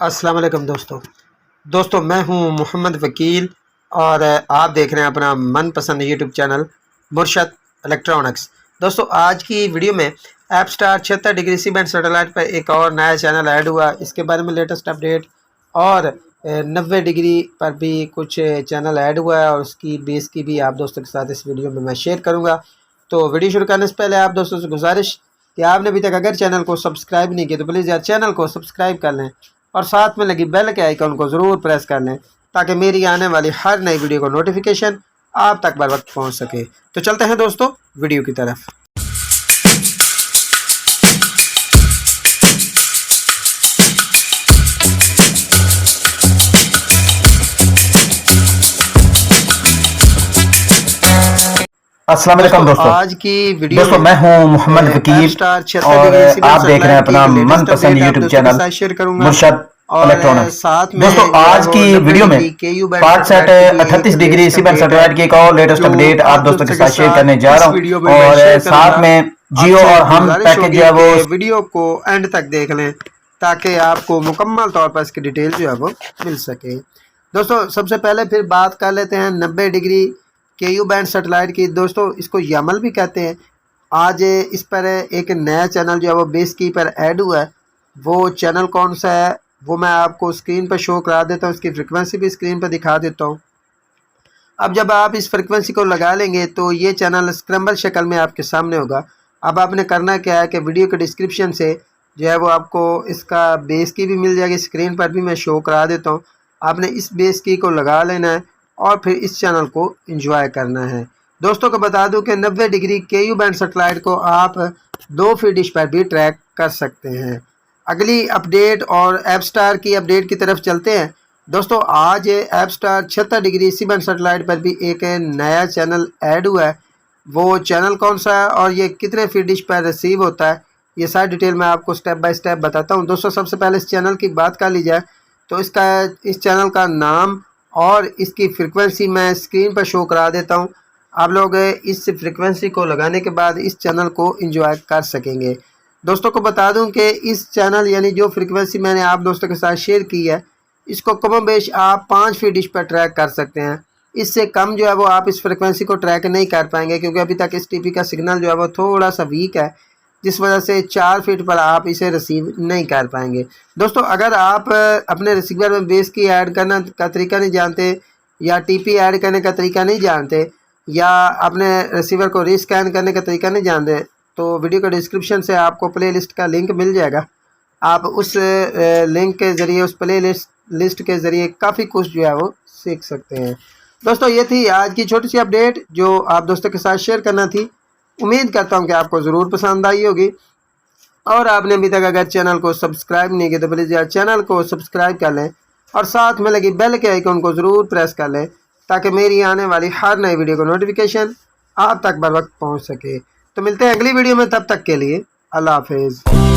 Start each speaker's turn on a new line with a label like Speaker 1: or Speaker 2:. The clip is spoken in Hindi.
Speaker 1: अस्सलाम वालेकुम दोस्तों मैं हूं मोहम्मद वकील और आप देख रहे हैं अपना मनपसंद यूट्यूब चैनल मुर्शद इलेक्ट्रॉनिक्स। दोस्तों आज की वीडियो में Apstar 76 degree C band satellite पर एक और नया चैनल ऐड हुआ, इसके बारे में लेटेस्ट अपडेट और 90 डिग्री पर भी कुछ चैनल ऐड हुआ है और उसकी बेस की भी आप दोस्तों के साथ इस वीडियो में मैं शेयर करूँगा। तो वीडियो शुरू करने से पहले आप दोस्तों से गुजारिश कि आपने अभी तक अगर चैनल को सब्सक्राइब नहीं किया तो प्लीज़ यार चैनल को सब्सक्राइब कर लें और साथ में लगी बेल के आइकन को ज़रूर प्रेस कर लें ताकि मेरी आने वाली हर नई वीडियो को नोटिफिकेशन आप तक बर वक्त पहुँच सके। तो चलते हैं दोस्तों वीडियो की तरफ।
Speaker 2: अस्सलाम वालेकुम दोस्तों।
Speaker 1: आज की वीडियो
Speaker 2: दोस्तों मैं हूं मोहम्मद वकील और आप देख रहे हैं अपना मनपसंद यूट्यूब चैनल मुर्शद इलेक्ट्रॉनिक्स। दोस्तों आज की वीडियो में Paksat 38 degree C band satellite की एक और लेटेस्ट अपडेट आप दोस्तों के साथ शेयर करने जा रहा हूं और साथ में जियो और हम पैकेज जो है वो
Speaker 1: वीडियो को एंड तक देख लें ताकि आपको मुकम्मल तौर पर इसकी डिटेल जो है वो मिल सके। दोस्तों सबसे पहले फिर बात कर लेते हैं 90 डिग्री KU बैंड सैटेलाइट की। दोस्तों इसको यमल भी कहते हैं। आज इस पर एक नया चैनल जो है वो बेस की पर ऐड हुआ है। वो चैनल कौन सा है वो मैं आपको स्क्रीन पर शो करा देता हूँ, इसकी फ्रिक्वेंसी भी स्क्रीन पर दिखा देता हूँ। अब जब आप इस फ्रिक्वेंसी को लगा लेंगे तो ये चैनल स्क्रैम्बल शक्ल में आपके सामने होगा। अब आपने करना क्या है कि वीडियो के डिस्क्रिप्शन से जो है वो आपको इसका बेस की भी मिल जाएगी, स्क्रीन पर भी मैं शो करा देता हूँ। आपने इस बेस की को लगा लेना है और फिर इस चैनल को एंजॉय करना है। दोस्तों को बता दूं कि 90 डिग्री KU बैंड सैटेलाइट को आप 2 फीट डिश पर भी ट्रैक कर सकते हैं। अगली अपडेट और ऐप स्टार की अपडेट की तरफ चलते हैं। दोस्तों आज Apstar 76 degree C band satellite पर भी एक नया चैनल ऐड हुआ है। वो चैनल कौन सा है और ये कितने फीट डिश पर रिसीव होता है ये सारी डिटेल मैं आपको स्टेप बाय स्टेप बताता हूँ। दोस्तों सबसे पहले इस चैनल की बात कर ली जाए तो इस चैनल का नाम और इसकी फ्रिक्वेंसी मैं स्क्रीन पर शो करा देता हूं। आप लोग इस फ्रिक्वेंसी को लगाने के बाद इस चैनल को एंजॉय कर सकेंगे। दोस्तों को बता दूं कि इस चैनल यानी जो फ्रिक्वेंसी मैंने आप दोस्तों के साथ शेयर की है इसको कम बेश आप 5 फीट डिश पर ट्रैक कर सकते हैं। इससे कम जो है वो आप इस फ्रिक्वेंसी को ट्रैक नहीं कर पाएंगे क्योंकि अभी तक इस टीपी का सिग्नल जो है वो थोड़ा सा वीक है, जिस वजह से 4 फीट पर आप इसे रिसीव नहीं कर पाएंगे। दोस्तों अगर आप अपने रिसीवर में बेस की ऐड करना का तरीका नहीं जानते या टीपी ऐड करने का तरीका नहीं जानते या अपने रिसीवर को रीस्कैन करने का तरीका नहीं जानते तो वीडियो के डिस्क्रिप्शन से आपको प्ले लिस्ट का लिंक मिल जाएगा। आप उस लिंक के ज़रिए उस प्ले लिस्ट के ज़रिए काफ़ी कुछ जो है वो सीख सकते हैं। दोस्तों ये थी आज की छोटी सी अपडेट जो आप दोस्तों के साथ शेयर करना थी। उम्मीद करता हूँ कि आपको ज़रूर पसंद आई होगी और आपने अभी तक अगर चैनल को सब्सक्राइब नहीं किया तो प्लीज़ यार चैनल को सब्सक्राइब कर लें और साथ में लगी बेल के आइकन को ज़रूर प्रेस कर लें ताकि मेरी आने वाली हर नई वीडियो को नोटिफिकेशन आप तक बर वक्त पहुँच सके। तो मिलते हैं अगली वीडियो में, तब तक के लिए अल्लाह हाफिज़।